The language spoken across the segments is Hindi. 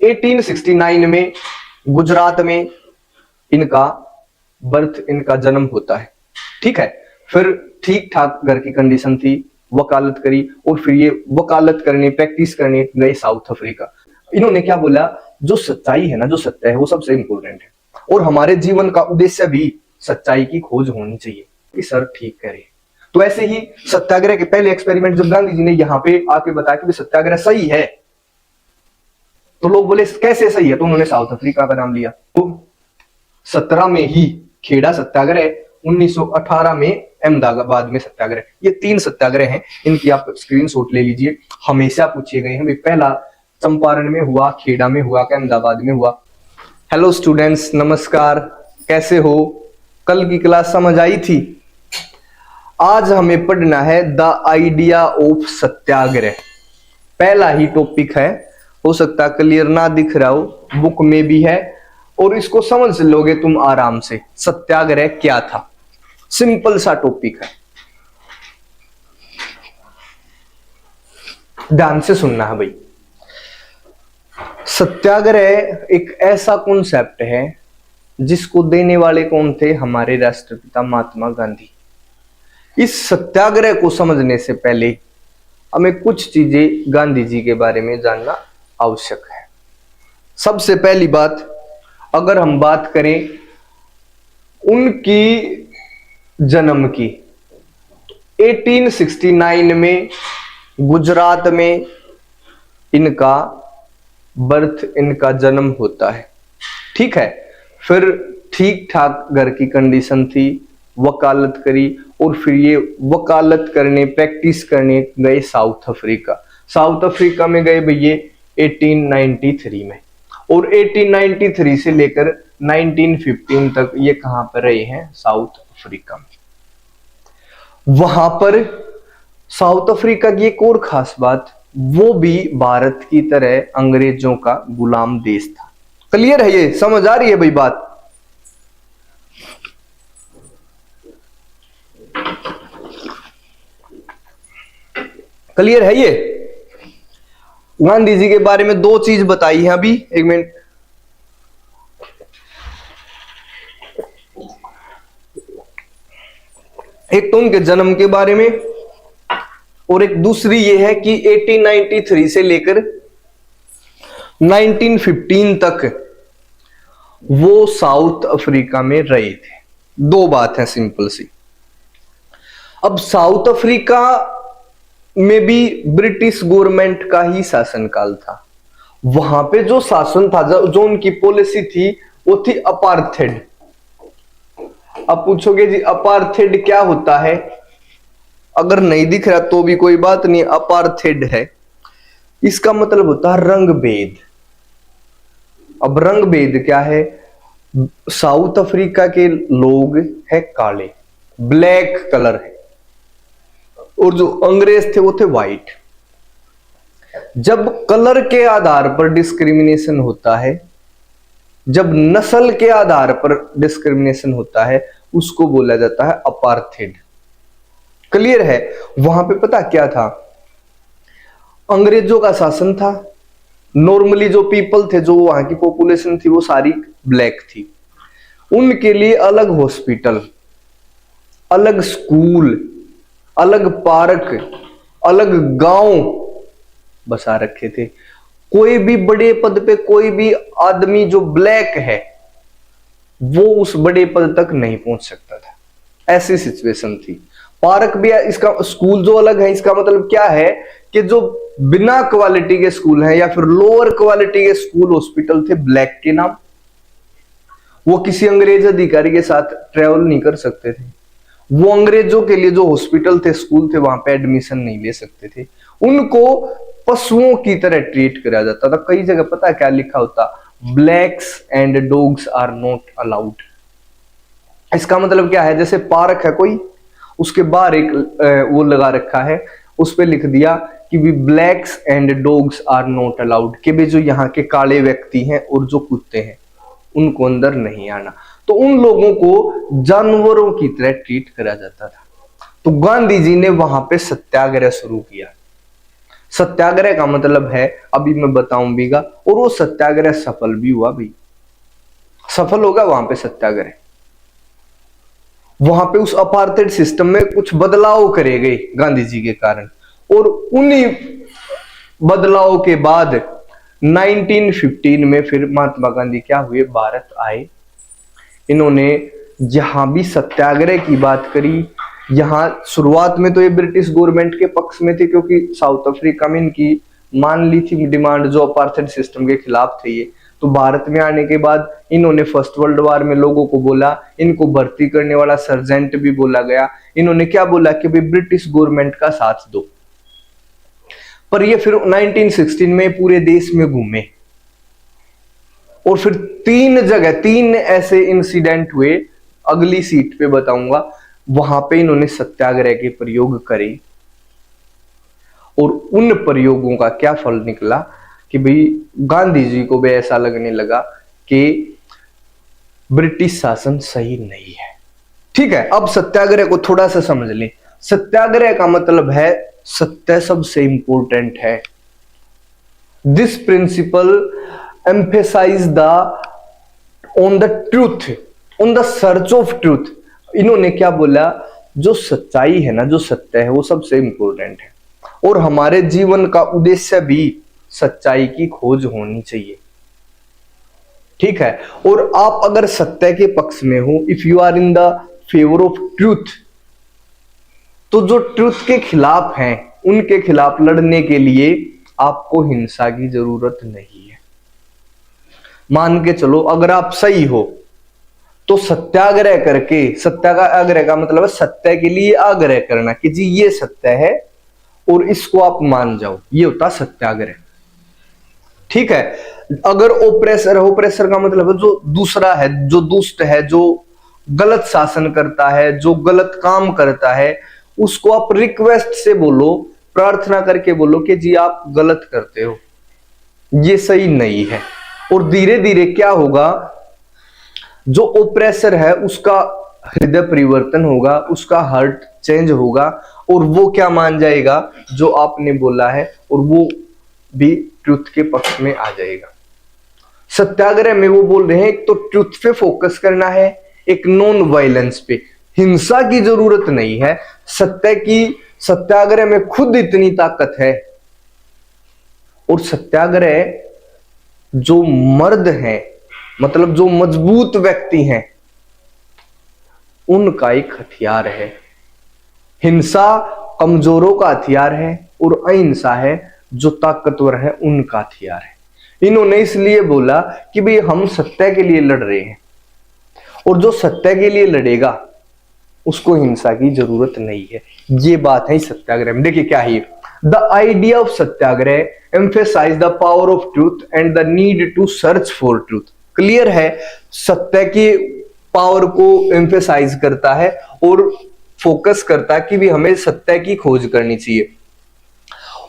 1869 में गुजरात में इनका जन्म होता है। ठीक है, फिर ठीक ठाक घर की कंडीशन थी, वकालत करी और फिर ये वकालत करने प्रैक्टिस करने गए साउथ अफ्रीका। इन्होंने क्या बोला, जो सच्चाई है ना, जो सत्य है वो सबसे इंपॉर्टेंट है और हमारे जीवन का उद्देश्य भी सच्चाई की खोज होनी चाहिए कि सर ठीक करे। तो ऐसे ही सत्याग्रह के पहले एक्सपेरिमेंट जब गांधी जी ने यहाँ पे आके बताया कि सत्याग्रह सही है, तो लोग बोले कैसे सही है, तो उन्होंने साउथ अफ्रीका का नाम लिया। तो 17 में ही खेड़ा सत्याग्रह, 1918 में अहमदाबाद में सत्याग्रह, ये 3 सत्याग्रह हैं। इनकी आप स्क्रीनशॉट ले लीजिए, हमेशा पूछे गए हैं। पहला चंपारण में हुआ, खेड़ा में हुआ, अहमदाबाद में हुआ। हेलो स्टूडेंट्स, नमस्कार, कैसे हो? कल की क्लास समझ आई थी? आज हमें पढ़ना है द आइडिया ऑफ सत्याग्रह। पहला ही टॉपिक है, हो सकता क्लियर ना दिख रहा हो, बुक में भी है और इसको समझ लोगे तुम आराम से। सत्याग्रह क्या था, सिंपल सा टॉपिक है, ध्यान से सुनना है भाई। सत्याग्रह एक ऐसा कॉन्सेप्ट है जिसको देने वाले कौन थे? हमारे राष्ट्रपिता महात्मा गांधी। इस सत्याग्रह को समझने से पहले हमें कुछ चीजें गांधी जी के बारे में जानना आवश्यक है। सबसे पहली बात, अगर हम बात करें उनकी जन्म की, 1869 में गुजरात में इनका जन्म होता है। ठीक है, फिर ठीक ठाक घर की कंडीशन थी, वकालत करी और फिर ये वकालत करने प्रैक्टिस करने गए साउथ अफ्रीका। साउथ अफ्रीका में गए भैया 1893 में, और 1893 से लेकर 1915 तक ये कहां पर रहे हैं? साउथ अफ्रीका में। वहां पर साउथ अफ्रीका की एक और खास बात, वो भी भारत की तरह अंग्रेजों का गुलाम देश था। क्लियर है? ये समझ आ रही है भाई बात? क्लियर है? ये गांधी जी के बारे में 2 चीज बताई है अभी, एक मिनट। एक तो उनके जन्म के बारे में और एक दूसरी ये है कि 1893 से लेकर 1915 तक वो साउथ अफ्रीका में रहे थे। 2 बात है सिंपल सी। अब साउथ अफ्रीका में भी ब्रिटिश गवर्नमेंट का ही शासनकाल था। वहां पे जो शासन था, जो उनकी पॉलिसी थी, वो थी अपार्थेड। अब पूछोगे जी अपार्थेड क्या होता है? अगर नहीं दिख रहा तो भी कोई बात नहीं, अपार्थेड है, इसका मतलब होता है रंग भेद। अब रंग भेद क्या है? साउथ अफ्रीका के लोग है काले, ब्लैक कलर है, और जो अंग्रेज थे वो थे व्हाइट। जब कलर के आधार पर डिस्क्रिमिनेशन होता है, जब नस्ल के आधार पर डिस्क्रिमिनेशन होता है, उसको बोला जाता है अपार्थेड। क्लियर है? वहां पे पता क्या था, अंग्रेजों का शासन था। नॉर्मली जो पीपल थे, जो वहां की पॉपुलेशन थी, वो सारी ब्लैक थी। उनके लिए अलग हॉस्पिटल, अलग स्कूल, अलग पार्क, अलग गांव बसा रखे थे। कोई भी बड़े पद पे कोई भी आदमी जो ब्लैक है वो उस बड़े पद तक नहीं पहुंच सकता था, ऐसी सिचुएशन थी। पार्क भी, इसका स्कूल जो अलग है, इसका मतलब क्या है कि जो बिना क्वालिटी के स्कूल हैं या फिर लोअर क्वालिटी के स्कूल हॉस्पिटल थे ब्लैक के नाम, वो किसी अंग्रेज अधिकारी के साथ ट्रेवल नहीं कर सकते थे। वो अंग्रेजों के लिए जो हॉस्पिटल थे, स्कूल थे, वहां पे एडमिशन नहीं ले सकते थे। उनको पशुओं की तरह ट्रीट किया जाता था। कई जगह पता है क्या लिखा होता? Blacks and dogs are not allowed. इसका मतलब क्या है? जैसे पार्क है कोई, उसके बाहर एक वो लगा रखा है, उस पर लिख दिया कि भी blacks and dogs are not allowed, कि भी जो यहाँ के काले व्यक्ति हैं और जो कुत्ते हैं उनको अंदर नहीं आना। तो उन लोगों को जानवरों की तरह ट्रीट करा जाता था। तो गांधी जी ने वहां पे सत्याग्रह शुरू किया। सत्याग्रह का मतलब है, अभी मैं बताऊं भीगा, और वो सत्याग्रह सफल भी हुआ भाई, सफल होगा वहां पे सत्याग्रह। वहां पे उस अपार्थाइड सिस्टम में कुछ बदलाव करे गए गांधी जी के कारण, और उन्हीं बदलाव के बाद 1915 में फिर महात्मा गांधी क्या हुए, भारत आए। इन्होंने जहां भी सत्याग्रह की बात करी, यहां शुरुआत में तो ये ब्रिटिश गवर्नमेंट के पक्ष में थे, क्योंकि साउथ अफ्रीका में इनकी मान ली थी डिमांड, जो अपार्थाइड सिस्टम के खिलाफ थे ये। तो भारत में आने के बाद इन्होंने फर्स्ट वर्ल्ड वॉर में लोगों को बोला, इनको भर्ती करने वाला सर्जेंट भी बोला गया, इन्होंने क्या बोला कि भाई ब्रिटिश गवर्नमेंट का साथ दो। पर ये फिर 1916 में पूरे देश में घूमे, और फिर 3 ऐसे इंसिडेंट हुए, अगली सीट पे बताऊंगा, वहां पे इन्होंने सत्याग्रह के प्रयोग करे, और उन प्रयोगों का क्या फल निकला कि भाई गांधी जी को भी ऐसा लगने लगा कि ब्रिटिश शासन सही नहीं है। ठीक है, अब सत्याग्रह को थोड़ा सा समझ लें। सत्याग्रह का मतलब है सत्य सबसे इंपॉर्टेंट है। This principle emphasise the on the truth, on the search of truth. इन्होंने क्या बोला, जो सच्चाई है ना, जो सत्य है वो सबसे इंपॉर्टेंट है, और हमारे जीवन का उद्देश्य भी सच्चाई की खोज होनी चाहिए। ठीक है, और आप अगर सत्य के पक्ष में हो, if you are in the favour of truth, तो जो ट्रूथ के खिलाफ हैं उनके खिलाफ लड़ने के लिए आपको हिंसा की जरूरत नहीं है। मान के चलो अगर आप सही हो तो सत्याग्रह करके, सत्या का आग्रह का मतलब है सत्य के लिए आग्रह करना कि जी ये सत्य है और इसको आप मान जाओ, ये होता सत्याग्रह। ठीक है, अगर ओप्रेसर है, ओप्रेसर का मतलब है जो दूसरा है, जो दुष्ट है, जो गलत शासन करता है, जो गलत काम करता है, उसको आप रिक्वेस्ट से बोलो, प्रार्थना करके बोलो कि जी आप गलत करते हो, ये सही नहीं है। और धीरे धीरे क्या होगा, जो ओप्रेसर है उसका हृदय परिवर्तन होगा, उसका हार्ट चेंज होगा, और वो क्या मान जाएगा, जो आपने बोला है, और वो भी ट्रुथ के पक्ष में आ जाएगा। सत्याग्रह में वो बोल रहे हैं एक तो ट्रुथ पे फोकस करना है, एक नॉन वायलेंस पे, हिंसा की जरूरत नहीं है। सत्य की, सत्याग्रह में खुद इतनी ताकत है, और सत्याग्रह जो मर्द हैं, मतलब जो मजबूत व्यक्ति हैं, उनका एक हथियार है। हिंसा कमजोरों का हथियार है, और अहिंसा है जो ताकतवर है उनका हथियार है। इन्होंने इसलिए बोला कि भाई हम सत्य के लिए लड़ रहे हैं, और जो सत्य के लिए लड़ेगा उसको हिंसा की जरूरत नहीं है। ये बात है सत्याग्रह में। देखिए क्या है, the idea of satyagraha emphasise the power of truth and the need to search for truth. Clear है, सत्य की पावर को एम्फेसाइज करता है और फोकस करता है कि भी हमें सत्य की खोज करनी चाहिए।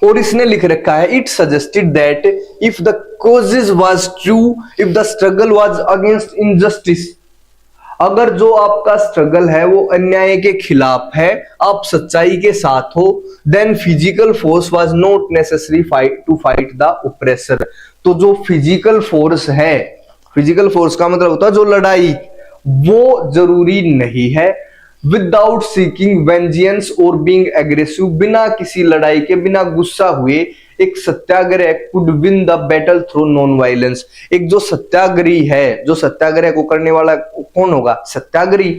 और इसने लिख रखा है, it suggested that if the causes was true, if the struggle was against injustice, अगर जो आपका स्ट्रगल है वो अन्याय के खिलाफ है, आप सच्चाई के साथ हो, then physical force was not necessary to fight the oppressor. तो जो फिजिकल फोर्स है, फिजिकल फोर्स का मतलब होता है जो लड़ाई, वो जरूरी नहीं है। विदाउट सीकिंग वेंजियंस और बीइंग एग्रेसिव, बिना किसी लड़ाई के, बिना गुस्सा हुए, एक satyagraha could win the battle through non violence. एक जो सत्याग्रही है, जो सत्याग्रह को करने वाला कौन होगा, सत्याग्रही।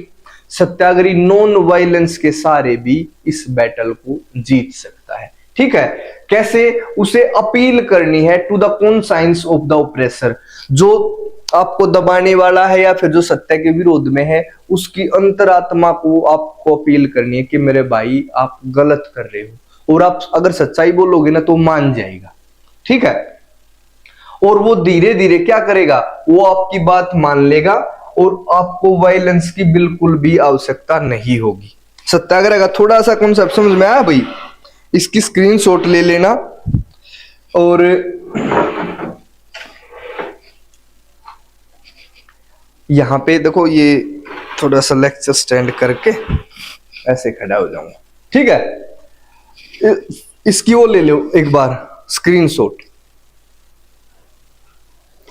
सत्याग्रही नॉन वायलेंस के सहारे भी इस बैटल को जीत सकता है। ठीक है, कैसे, उसे अपील करनी है to the conscience of the oppressor, जो आपको दबाने वाला है या फिर जो सत्य के विरोध में है, उसकी अंतरात्मा को आपको अपील करनी है कि मेरे भाई आप गलत कर रहे हो, और आप अगर सच्चाई बोलोगे ना तो मान जाएगा। ठीक है, और वो धीरे धीरे क्या करेगा, वो आपकी बात मान लेगा, और आपको वायलेंस की बिल्कुल भी आवश्यकता नहीं होगी। सत्याग्रह का थोड़ा सा कॉन्सेप्ट समझ में आया भाई? इसकी स्क्रीनशॉट ले लेना, और यहां पे देखो, ये थोड़ा सा लेक्चर स्टैंड करके ऐसे खड़ा हो जाऊंगा। ठीक है, इसकी वो ले लो एक बार स्क्रीनशॉट।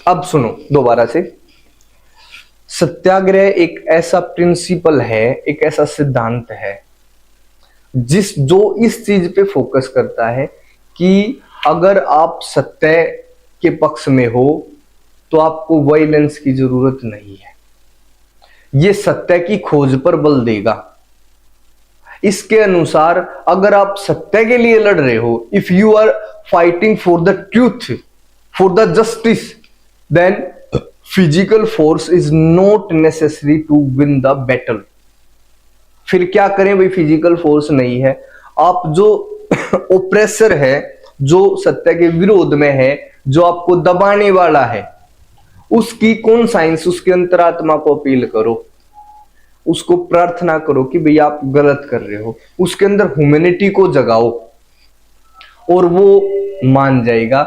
अब सुनो दोबारा से। सत्याग्रह एक ऐसा प्रिंसिपल है, एक ऐसा सिद्धांत है जो इस चीज पे फोकस करता है कि अगर आप सत्य के पक्ष में हो तो आपको वायलेंस की जरूरत नहीं है। ये सत्य की खोज पर बल देगा। इसके अनुसार अगर आप सत्य के लिए लड़ रहे हो, if you are fighting for the truth, for the justice, then physical force is not necessary to win the battle. फिर क्या करें भाई, फिजिकल फोर्स नहीं है। आप जो ओप्रेसर है, जो सत्य के विरोध में है, जो आपको दबाने वाला है, उसकी कॉन्साइंस, उसकी अंतरात्मा को अपील करो, उसको प्रार्थना करो कि भैया आप गलत कर रहे हो, उसके अंदर ह्यूमैनिटी को जगाओ और वो मान जाएगा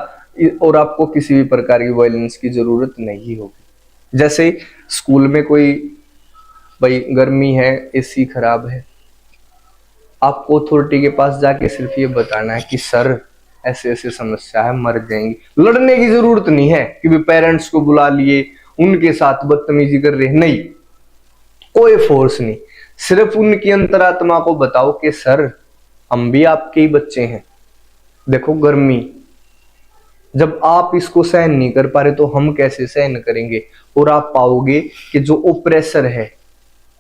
और आपको किसी भी प्रकार की वायलेंस की जरूरत नहीं होगी। जैसे स्कूल में कोई, भाई गर्मी है, एसी खराब है, आपको अथॉरिटी के पास जाके सिर्फ ये बताना है कि सर ऐसे ऐसे समस्या है, मर जाएंगे। लड़ने की जरूरत नहीं है कि भी पेरेंट्स को बुला लिए, उनके साथ बदतमीजी कर रहे, नहीं, कोई फोर्स नहीं। सिर्फ उनकी अंतरात्मा को बताओ कि सर हम भी आपके ही बच्चे हैं, देखो गर्मी, जब आप इसको सहन नहीं कर पा रहे तो हम कैसे सहन करेंगे। और आप पाओगे कि जो ओप्रेसर है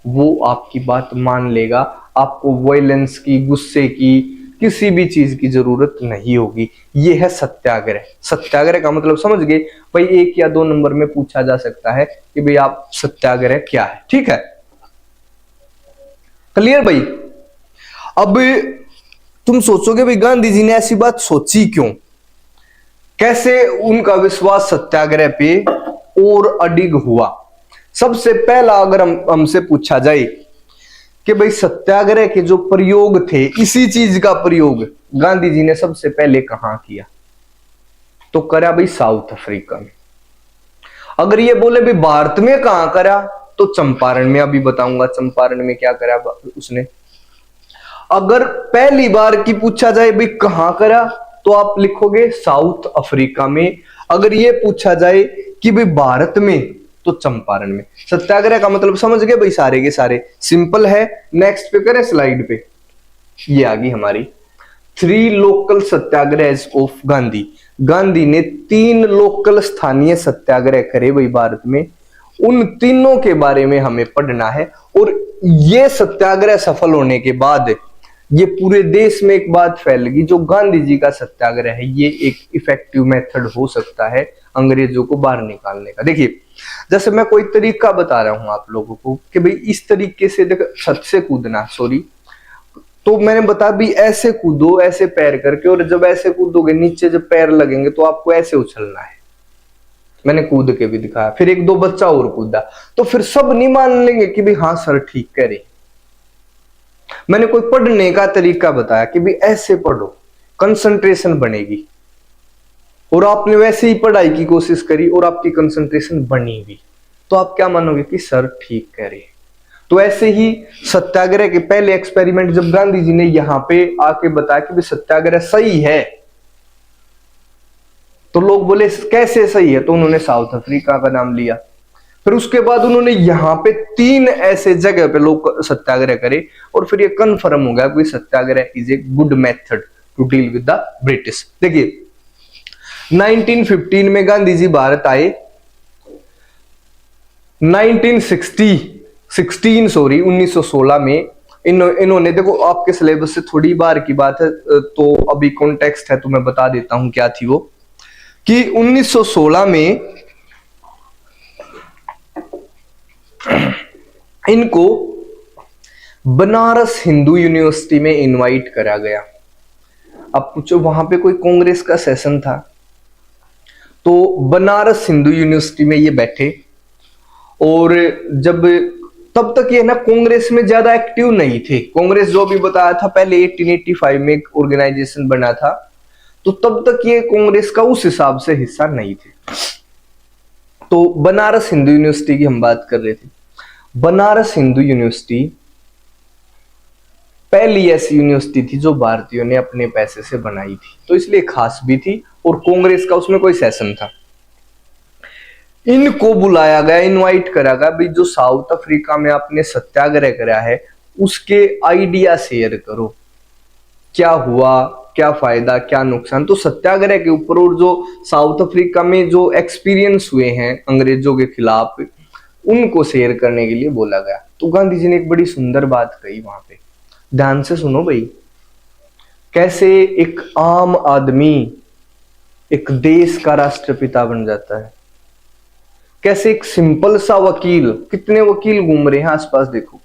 वो आपकी बात मान लेगा, आपको वायलेंस की, गुस्से की, किसी भी चीज की जरूरत नहीं होगी। ये है सत्याग्रह। सत्याग्रह का मतलब समझ गए भाई, 1 या 2 नंबर में पूछा जा सकता है कि भाई आप सत्याग्रह क्या है, ठीक है, क्लियर भाई। अब तुम सोचोगे भाई गांधी जी ने ऐसी बात सोची क्यों, कैसे उनका विश्वास सत्याग्रह पे और अडिग हुआ। सबसे पहला अगर हमसे पूछा जाए कि भाई सत्याग्रह के जो प्रयोग थे, इसी चीज का प्रयोग गांधी जी ने सबसे पहले कहां किया, तो करा भाई साउथ अफ्रीका में। अगर ये बोले भाई भारत में कहां करा, तो चंपारण में, अभी बताऊंगा चंपारण में क्या करा उसने। अगर पहली बार की पूछा जाए भाई कहां करा, तो आप लिखोगे साउथ अफ्रीका में। अगर ये पूछा जाए कि भाई भारत में, तो चंपारण में। सत्याग्रह का मतलब समझ गए भाई, सारे के सारे सिंपल है। नेक्स्ट पे करें स्लाइड पे, ये आ गई हमारी 3 local Satyagraha of Gandhi. Gandhi ने 3 लोकल स्थानीय सत्याग्रह करे भाई भारत में। उन तीनों के बारे में हमें पढ़ना है। और ये सत्याग्रह सफल होने के बाद ये पूरे देश में एक बात फैल गई, जो गांधी जी का सत्याग्रह है ये एक इफेक्टिव मेथड हो सकता है अंग्रेजों को बाहर निकालने का। देखिए, जैसे मैं कोई तरीका बता रहा हूं आप लोगों को कि भाई इस तरीके से देखो, छत से कूदना, सॉरी, तो मैंने बताया भी ऐसे कूदो, ऐसे पैर करके, और जब ऐसे कूदोगे नीचे जब पैर लगेंगे तो आपको ऐसे उछलना है। मैंने कूद के भी दिखाया। फिर 1-2 बच्चा और कूदा, तो फिर सब नहीं मान लेंगे कि भाई हाँ सर ठीक कह रहे। मैंने कोई पढ़ने का तरीका बताया कि भाई ऐसे पढ़ो, कंसंट्रेशन बनेगी, और आपने वैसे ही पढ़ाई की कोशिश करी और आपकी कंसंट्रेशन बनी भी, तो आप क्या मानोगे कि सर ठीक कह रहे। तो ऐसे ही सत्याग्रह के पहले एक्सपेरिमेंट जब गांधी जी ने यहां पे आके बताया कि भाई सत्याग्रह सही है, तो लोग बोले कैसे सही है, तो उन्होंने साउथ अफ्रीका का नाम लिया। फिर उसके बाद उन्होंने यहां पे 3 ऐसे जगह पे लोग सत्याग्रह करे, और फिर ये कन्फर्म हो गया कि satyagraha is a good method to deal with the British. देखिए 1915 में गांधी जी भारत आए। 1916 में इन्होंने देखो, आपके सिलेबस से थोड़ी बार की बात है तो अभी कॉन्टेक्स्ट है तो मैं बता देता हूं क्या थी वो, कि 1916 में इनको बनारस हिंदू यूनिवर्सिटी में इनवाइट करा गया। अब पूछो वहां पे कोई कांग्रेस का सेशन था, तो बनारस हिंदू यूनिवर्सिटी में ये बैठे। और जब तब तक ये ना कांग्रेस में ज्यादा एक्टिव नहीं थे। कांग्रेस जो भी बताया था पहले 1885 में एक ऑर्गेनाइजेशन बना था, तो तब तक ये कांग्रेस का उस हिसाब से हिस्सा नहीं थे। तो बनारस हिंदू यूनिवर्सिटी की हम बात कर रहे थे। बनारस हिंदू यूनिवर्सिटी पहली ऐसी यूनिवर्सिटी थी जो भारतीयों ने अपने पैसे से बनाई थी, तो इसलिए खास भी थी। और कांग्रेस का उसमें कोई सेशन था। इनको बुलाया गया, इनवाइट करा गया, भाई जो साउथ अफ्रीका में आपने सत्याग्रह करा है उसके आइडिया शेयर करो, क्या हुआ, क्या फायदा, क्या नुकसान। तो सत्याग्रह के ऊपर और जो साउथ अफ्रीका में जो एक्सपीरियंस हुए हैं अंग्रेजों के खिलाफ, उनको शेयर करने के लिए बोला गया। तो गांधी जी ने एक बड़ी सुंदर बात कही वहां पे, ध्यान से सुनो भाई। कैसे एक आम आदमी एक देश का राष्ट्रपिता बन जाता है, कैसे एक सिंपल सा वकील, कितने वकील घूम रहे हैं आसपास देखो,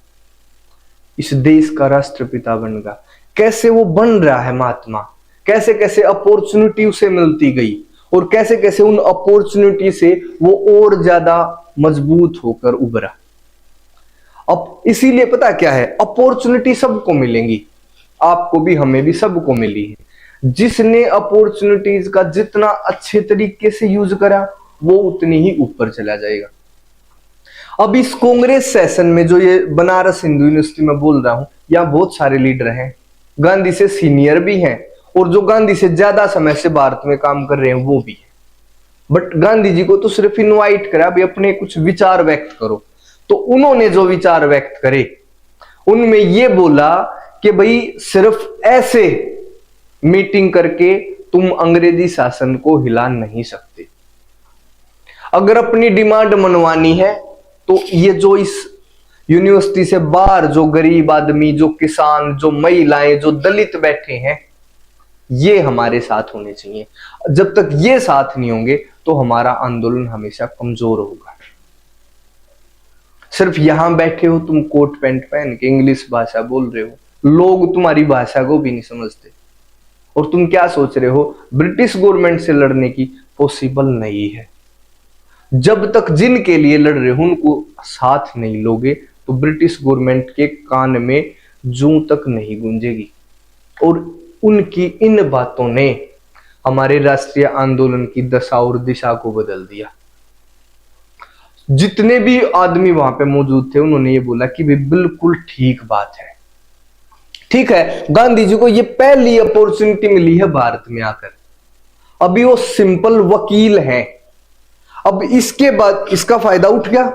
इस देश का राष्ट्रपिता बन गया। कैसे वो बन रहा है महात्मा, कैसे कैसे अपॉर्चुनिटी उसे मिलती गई, और कैसे कैसे उन अपॉर्चुनिटी से वो और ज्यादा मजबूत होकर उभरा। अब इसीलिए पता क्या है, अपॉर्चुनिटी सबको मिलेंगी, आपको भी, हमें भी, सबको मिली है। जिसने अपॉर्चुनिटीज का जितना अच्छे तरीके से यूज करा वो उतनी ही ऊपर चला जाएगा। अब इस कांग्रेस सेशन में जो ये बनारस हिंदू यूनिवर्सिटी में बोल रहा हूं, यहां बहुत सारे लीडर हैं, गांधी से सीनियर भी हैं और जो गांधी से ज्यादा समय से भारत में काम कर रहे हैं वो भी है। बट गांधी जी को तो सिर्फ इनवाइट करा, भी अपने कुछ विचार व्यक्त करो। तो उन्होंने जो विचार व्यक्त करे उनमें ये बोला कि भाई सिर्फ ऐसे मीटिंग करके तुम अंग्रेजी शासन को हिला नहीं सकते। अगर अपनी डिमांड मनवानी है तो ये जो इस यूनिवर्सिटी से बाहर जो गरीब आदमी, जो किसान, जो महिलाएं, जो दलित बैठे हैं, ये हमारे साथ होने चाहिए। जब तक ये साथ नहीं होंगे तो हमारा आंदोलन हमेशा कमजोर होगा। सिर्फ यहां बैठे हो तुम कोट पैंट पहन के इंग्लिश भाषा बोल रहे हो, लोग तुम्हारी भाषा को भी नहीं समझते, और तुम क्या सोच रहे हो ब्रिटिश गवर्नमेंट से लड़ने की, पॉसिबल नहीं है। जब तक जिनके लिए लड़ रहे हो उनको साथ नहीं लोगे तो ब्रिटिश गवर्नमेंट के कान में जूं तक नहीं गूंजेगी। और उनकी इन बातों ने हमारे राष्ट्रीय आंदोलन की दशा और दिशा को बदल दिया। जितने भी आदमी वहां पे मौजूद थे उन्होंने ये बोला कि भी बिल्कुल ठीक बात है, ठीक है। गांधी जी को ये पहली अपॉर्चुनिटी मिली है भारत में आकर, अभी वो सिंपल वकील हैं, अब इसके बाद इसका फायदा उठ गया।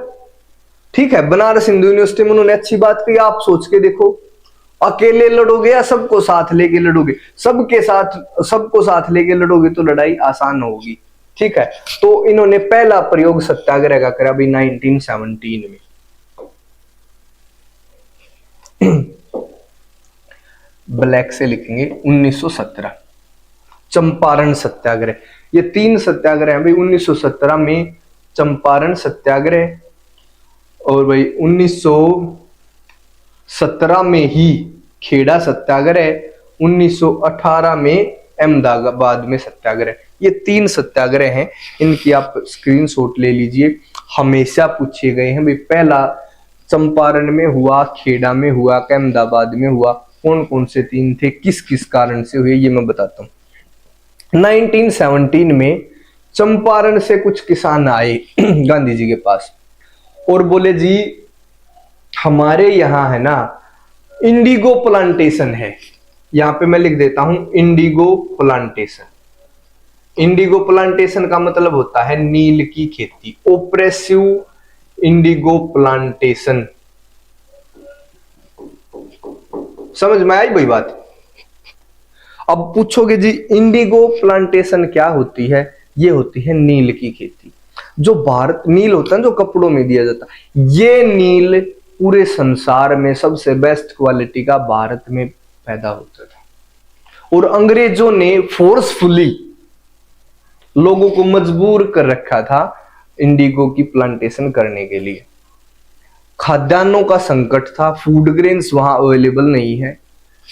ठीक है, बनारस हिंदू यूनिवर्सिटी में उन्होंने अच्छी बात कही, आप सोच के देखो, अकेले लड़ोगे या सबको साथ लेके लड़ोगे? सबको साथ लेके लड़ोगे तो लड़ाई आसान होगी। ठीक है, तो इन्होंने पहला प्रयोग सत्याग्रह का करा भी 1917 में। ब्लैक से लिखेंगे 1917 चंपारण सत्याग्रह। ये 3 सत्याग्रह हैं भाई। 1917 में चंपारण सत्याग्रह, और भाई 1917 में ही खेड़ा सत्याग्रह, 1918 में अहमदाबाद में सत्याग्रह। ये 3 सत्याग्रह हैं, इनकी आप स्क्रीनशॉट ले लीजिए, हमेशा पूछे गए हैं भाई। पहला चंपारण में हुआ, खेड़ा में हुआ, अहमदाबाद में हुआ, कौन कौन से 3 थे, किस किस कारण से हुए, ये मैं बताता हूँ। 1917 में चंपारण से कुछ किसान आए गांधी जी के पास और बोले जी हमारे यहाँ है ना इंडिगो प्लांटेशन है, यहां पे मैं लिख देता हूं इंडिगो प्लांटेशन। इंडिगो प्लांटेशन का मतलब होता है नील की खेती, ऑपरेसिव इंडिगो प्लांटेशन। समझ में आई भाई बात? अब पूछोगे जी इंडिगो प्लांटेशन क्या होती है? ये होती है नील की खेती। जो भारत नील होता है जो कपड़ों में दिया जाता है, ये नील पूरे संसार में सबसे बेस्ट क्वालिटी का भारत में पैदा होता था। और अंग्रेजों ने फोर्सफुली लोगों को मजबूर कर रखा था इंडिगो की प्लांटेशन करने के लिए। खाद्यान्नों का संकट था, फूड ग्रेन्स वहां अवेलेबल नहीं है।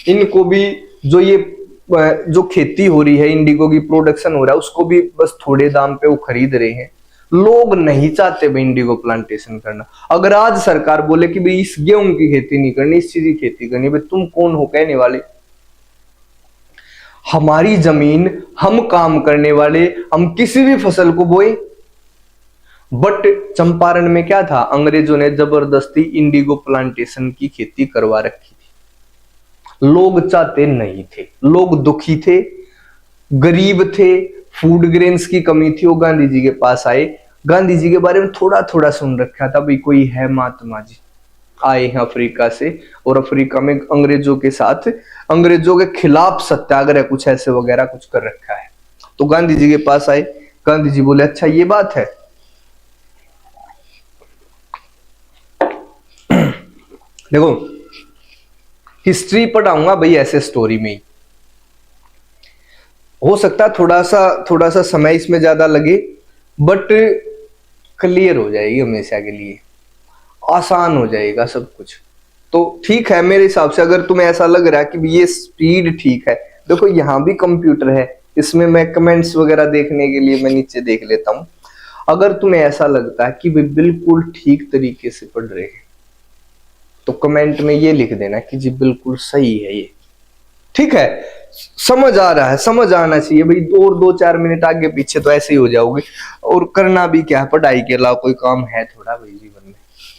इनको भी जो खेती हो रही है, इंडिगो की प्रोडक्शन हो रहा है, उसको भी बस थोड़े दाम पे वो खरीद रहे हैं। लोग नहीं चाहते भाई इंडिगो प्लांटेशन करना। अगर आज सरकार बोले कि भाई इस गेहूं की खेती नहीं करनी, इस चीज की खेती करनी, भाई तुम कौन हो कहने वाले? हमारी जमीन, हम काम करने वाले, हम किसी भी फसल को बोए। बट चंपारण में क्या था, अंग्रेजों ने जबरदस्ती इंडिगो प्लांटेशन की खेती करवा रखी थी। लोग चाहते नहीं थे, लोग दुखी थे, गरीब थे, फूड ग्रेन्स की कमी थी। वो गांधी जी के पास आए। गांधी जी के बारे में थोड़ा थोड़ा सुन रखा था, भाई कोई है महात्मा जी, आए हैं अफ्रीका से, और अफ्रीका में अंग्रेजों के साथ, अंग्रेजों के खिलाफ सत्याग्रह कुछ ऐसे वगैरह कुछ कर रखा है। तो गांधी जी के पास आए। गांधी जी बोले अच्छा ये बात है। देखो हिस्ट्री पढ़ाऊंगा भाई ऐसे स्टोरी में ही, हो सकता है थोड़ा सा समय इसमें ज्यादा लगे, बट क्लियर हो जाएगी हमेशा के लिए, आसान हो जाएगा सब कुछ। तो ठीक है मेरे हिसाब से, अगर तुम्हें ऐसा लग रहा है कि ये स्पीड ठीक है, देखो यहाँ भी कंप्यूटर है, इसमें मैं कमेंट्स वगैरह देखने के लिए मैं नीचे देख लेता हूं। अगर तुम्हें ऐसा लगता है कि वे बिल्कुल ठीक तरीके से पढ़ रहे हैं तो कमेंट में ये लिख देना कि जी बिल्कुल सही है ये, ठीक है, समझ आ रहा है, समझ आना चाहिए भाई। और 2-4 मिनट आगे पीछे तो ऐसे ही हो जाओगे, और करना भी क्या है, पढ़ाई के अलावा कोई काम है थोड़ा भाई जीवन में,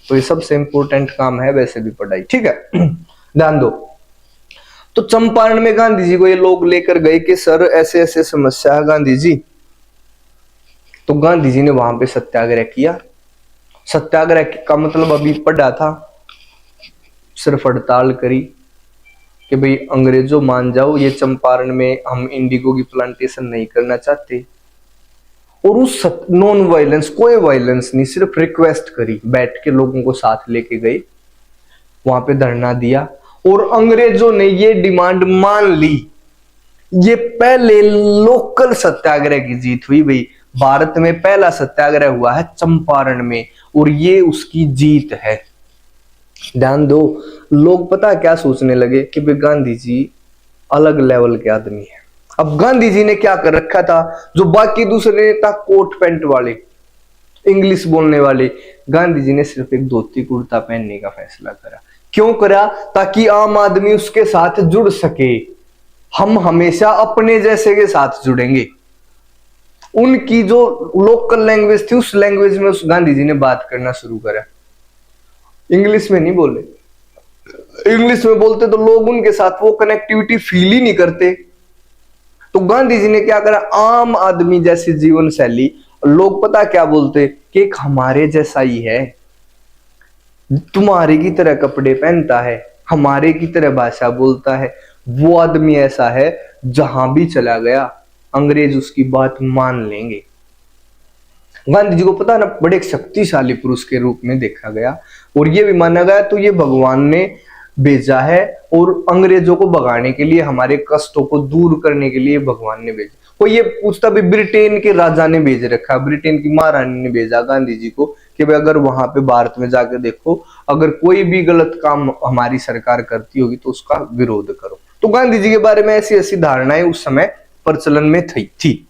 तो ये सबसे इंपॉर्टेंट काम है वैसे भी पढ़ाई, ठीक है। ध्यान दो। तो चंपारण में गांधी जी को ये लोग लेकर गए कि सर ऐसे ऐसे समस्या है गांधी जी। तो गांधी जी ने वहां पे सत्याग्रह किया। सत्याग्रह का मतलब अभी पढ़ा था, सिर्फ हड़ताल करी कि भाई अंग्रेजों मान जाओ, ये चंपारण में हम इंडिगो की प्लांटेशन नहीं करना चाहते। और उस नॉन वायलेंस, कोई वायलेंस नहीं, सिर्फ रिक्वेस्ट करी, बैठ के लोगों को साथ लेके गए, वहां पे धरना दिया, और अंग्रेजों ने ये डिमांड मान ली। ये पहले लोकल सत्याग्रह की जीत हुई भाई। भारत में पहला सत्याग्रह हुआ है चंपारण में, और ये उसकी जीत है। ध्यान दो, लोग पता क्या सोचने लगे कि भाई गांधी जी अलग लेवल के आदमी है। अब गांधी जी ने क्या कर रखा था, जो बाकी दूसरे नेता कोट पैंट वाले, इंग्लिश बोलने वाले, गांधी जी ने सिर्फ एक धोती कुर्ता पहनने का फैसला करा। क्यों करा? ताकि आम आदमी उसके साथ जुड़ सके। हम हमेशा अपने जैसे के साथ जुड़ेंगे। उनकी जो लोकल लैंग्वेज थी उस लैंग्वेज में उस गांधी जी ने बात करना शुरू करा। इंग्लिश में नहीं बोले, इंग्लिश में बोलते तो लोग उनके साथ वो कनेक्टिविटी फील ही नहीं करते। तो गांधी जी ने क्या करा, आम आदमी जैसी जीवन शैली, लोग पता क्या बोलते कि एक हमारे जैसा ही है, तुम्हारे की तरह कपड़े पहनता है, हमारे की तरह भाषा बोलता है, वो आदमी ऐसा है जहां भी चला गया अंग्रेज उसकी बात मान लेंगे। गांधी जी को पता ना, बड़े एक शक्तिशाली पुरुष के रूप में देखा गया, और ये भी माना गया तो ये भगवान ने भेजा है, और अंग्रेजों को भगाने के लिए, हमारे कष्टों को दूर करने के लिए भगवान ने भेजा। कोई ये पूछता भी ब्रिटेन के राजा ने भेज रखा, ब्रिटेन की महारानी ने भेजा गांधी जी को कि भाई अगर वहां पे भारत में जाकर देखो, अगर कोई भी गलत काम हमारी सरकार करती होगी तो उसका विरोध करो। तो गांधी जी के बारे में ऐसी ऐसी धारणाएं उस समय प्रचलन में थी।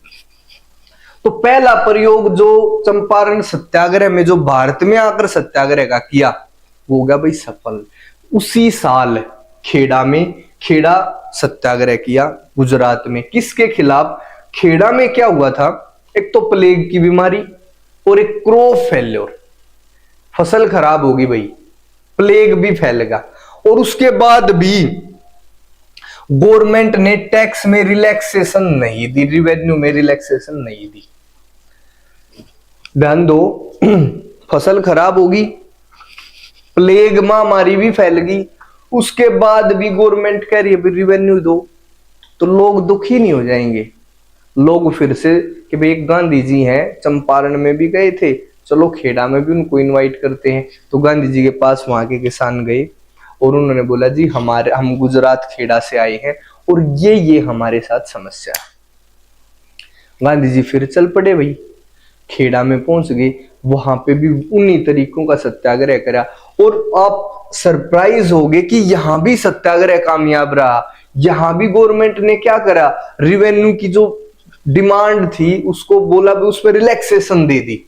तो पहला प्रयोग जो चंपारण सत्याग्रह में, जो भारत में आकर सत्याग्रह का किया, वो हो गया भाई सफल। उसी साल खेड़ा सत्याग्रह किया गुजरात में। किसके खिलाफ? खेड़ा में क्या हुआ था, एक तो प्लेग की बीमारी और एक क्रॉप फेल्योर, फसल खराब होगी भाई, प्लेग भी फैलेगा, और उसके बाद भी गवर्नमेंट ने टैक्स में रिलैक्सेशन नहीं दी, रिवेन्यू में रिलैक्सेशन नहीं दी। ध्यान दो, फसल खराब होगी, प्लेग महामारी भी फैल गई, उसके बाद भी गवर्नमेंट कह रही है रिवेन्यू दो, तो लोग दुखी नहीं हो जाएंगे? लोग फिर से कि भाई एक गांधी जी हैं, चंपारण में भी गए थे, चलो खेड़ा में भी उनको इनवाइट करते हैं। तो गांधी जी के पास वहां के किसान गए और उन्होंने बोला जी हम गुजरात खेड़ा से आए हैं और ये हमारे साथ समस्या है। गांधी जी फिर चल पड़े भाई, खेड़ा में पहुंच गए, वहां पे भी उन्हीं तरीकों का सत्याग्रह करा, और आप सरप्राइज होगे कि यहां भी सत्याग्रह कामयाब रहा। यहां भी गवर्नमेंट ने क्या करा, रिवेन्यू की जो डिमांड थी उसको बोला भी, उस पर रिलैक्सेशन दे दी।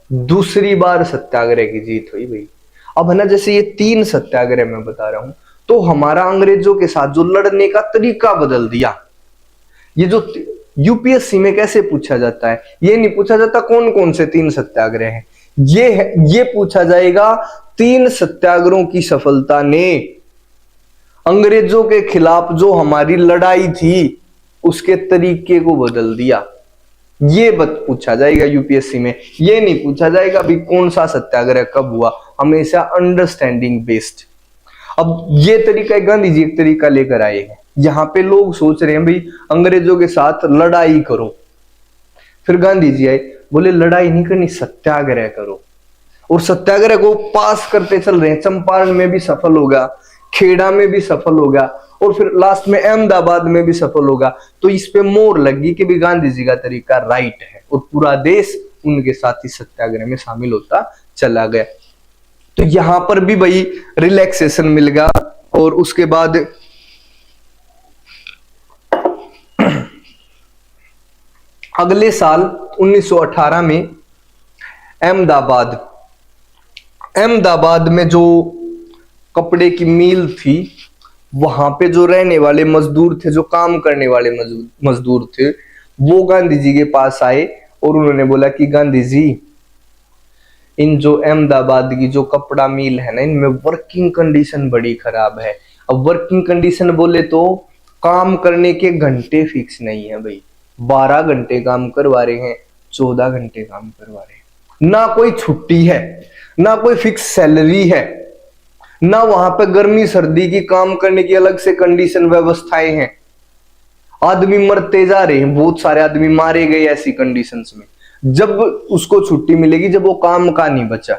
दूसरी बार सत्याग्रह की जीत हुई भाई। अब है ना, जैसे ये 3 सत्याग्रह मैं बता रहा हूं, तो हमारा अंग्रेजों के साथ जो लड़ने का तरीका बदल दिया। ये जो यूपीएससी में कैसे पूछा जाता है, ये नहीं पूछा जाता कौन कौन से 3 सत्याग्रह हैं, ये पूछा जाएगा 3 सत्याग्रहों की सफलता ने अंग्रेजों के खिलाफ जो हमारी लड़ाई थी उसके तरीके को बदल दिया। ये पूछा जाएगा यूपीएससी में। ये नहीं पूछा जाएगा भी कौन सा सत्याग्रह कब हुआ, हमेशा अंडरस्टैंडिंग बेस्ड। अब ये तरीका गांधी जी एक तरीका लेकर आए हैं। यहाँ पे लोग सोच रहे हैं भाई अंग्रेजों के साथ लड़ाई करो, फिर गांधी जी आए बोले लड़ाई नहीं करनी, सत्याग्रह करो। और सत्याग्रह को पास करते चल रहे हैं। चंपारण में भी सफल होगा, खेड़ा में भी सफल होगा, और फिर लास्ट में अहमदाबाद में भी सफल होगा। तो इस पे मोहर लगी कि भी गांधी जी का तरीका राइट है, और पूरा देश उनके साथ ही सत्याग्रह में शामिल होता चला गया। तो यहां पर भी भाई रिलैक्सेशन मिल गया। और उसके बाद अगले साल 1918 में अहमदाबाद में जो कपड़े की मिल थी, वहां पे जो रहने वाले मजदूर थे, जो काम करने वाले मजदूर थे, वो गांधी जी के पास आए और उन्होंने बोला कि गांधी जी, इन जो अहमदाबाद की जो कपड़ा मिल है ना, इनमें वर्किंग कंडीशन बड़ी खराब है। अब वर्किंग कंडीशन बोले तो काम करने के घंटे फिक्स नहीं है भाई। 12 घंटे काम करवा रहे हैं, 14 घंटे काम करवा रहे हैं, ना कोई छुट्टी है, ना कोई फिक्स सैलरी है, ना वहां पे गर्मी सर्दी की काम करने की अलग से कंडीशन व्यवस्थाएं हैं। आदमी मरते जा रहे हैं, बहुत सारे आदमी मारे गए ऐसी कंडीशंस में। जब उसको छुट्टी मिलेगी जब वो काम का नहीं बचा।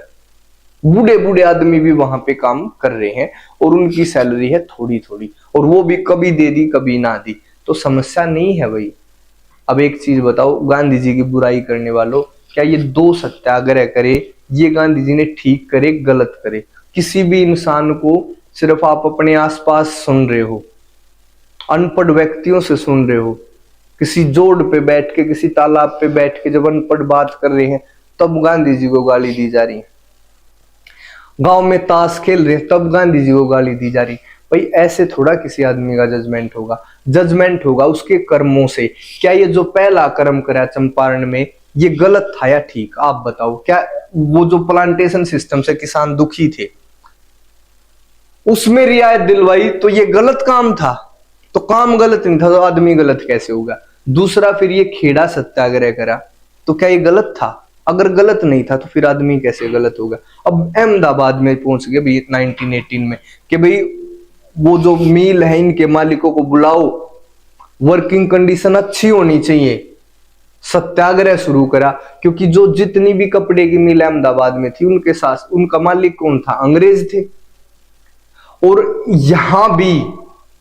बूढ़े बूढ़े आदमी भी वहां पे काम कर रहे हैं और उनकी सैलरी है थोड़ी थोड़ी, और वो भी कभी दे दी कभी ना दी, तो समस्या नहीं है भाई। अब एक चीज बताओ, गांधी जी की बुराई करने वालों, क्या ये 2 सत्याग्रह करे, ये गांधी जी ने ठीक करे गलत करे? किसी भी इंसान को सिर्फ आप अपने आसपास सुन रहे हो, अनपढ़ व्यक्तियों से सुन रहे हो, किसी जोड़ पे बैठ के, किसी तालाब पे बैठ के जब अनपढ़ बात कर रहे हैं तब गांधी जी को गाली दी जा रही है। गांव में ताश खेल रहे हैं तब गांधी जी को गाली दी जा रही। भाई ऐसे थोड़ा किसी आदमी का जजमेंट होगा। जजमेंट होगा उसके कर्मों से। क्या ये जो पहला कर्म करा चंपारण में, ये गलत था या ठीक? आप बताओ। क्या वो जो प्लांटेशन सिस्टम से किसान दुखी थे, उसमें रियायत दिलवाई, तो ये गलत काम था? तो काम गलत नहीं था तो आदमी गलत कैसे होगा? दूसरा, फिर ये खेड़ा सत्याग्रह करा, तो क्या ये गलत था? अगर गलत नहीं था तो फिर आदमी कैसे गलत होगा? अब अहमदाबाद में पहुंच गए भाई 1918 में कि भाई वो जो मिल है इनके मालिकों को बुलाओ, वर्किंग कंडीशन अच्छी होनी चाहिए। सत्याग्रह शुरू करा, क्योंकि जो जितनी भी कपड़े की मिल अहमदाबाद में थी उनके साथ उनका मालिक कौन था? अंग्रेज थे। और यहां भी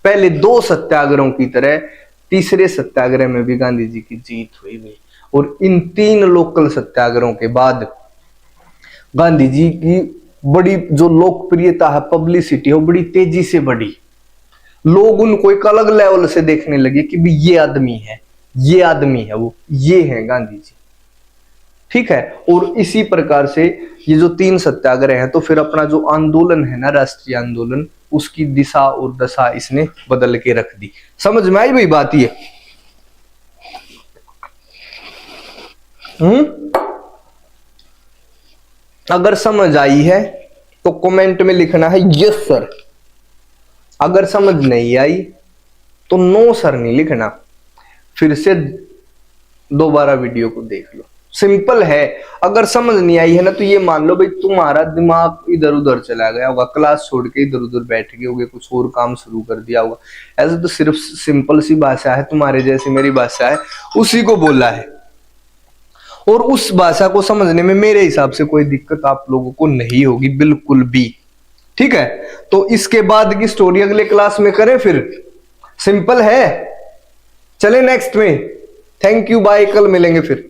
पहले 2 सत्याग्रहों की तरह तीसरे सत्याग्रह में भी गांधी जी की जीत हुई भाई। और इन 3 लोकल सत्याग्रहों के बाद गांधी जी की बड़ी जो लोकप्रियता है, पब्लिसिटी है, वो बड़ी तेजी से बढ़ी। लोग उनको एक अलग लेवल से देखने लगे कि भी ये आदमी है, ये आदमी है, वो ये है गांधी जी। ठीक है। और इसी प्रकार से ये जो 3 सत्याग्रह हैं, तो फिर अपना जो आंदोलन है ना, राष्ट्रीय आंदोलन, उसकी दिशा और दशा इसने बदल के रख दी। समझ में आई भाई बात ये? अगर समझ आई है तो कमेंट में लिखना है यस सर। अगर समझ नहीं आई तो नो सर नहीं लिखना। फिर से दोबारा वीडियो को देख लो। सिंपल है। अगर समझ नहीं आई है ना, तो ये मान लो भाई तुम्हारा दिमाग इधर उधर चला गया होगा, क्लास छोड़ के इधर उधर बैठ गए होगे, कुछ और काम शुरू कर दिया होगा। ऐसे तो सिर्फ सिंपल सी भाषा है, तुम्हारे जैसी मेरी भाषा है, उसी को बोला है। और उस भाषा को समझने में मेरे हिसाब से कोई दिक्कत आप लोगों को नहीं होगी, बिल्कुल भी। ठीक है। तो इसके बाद की स्टोरी अगले क्लास में करें फिर। सिंपल है। चले नेक्स्ट में। Thank you, bye. कल मिलेंगे फिर।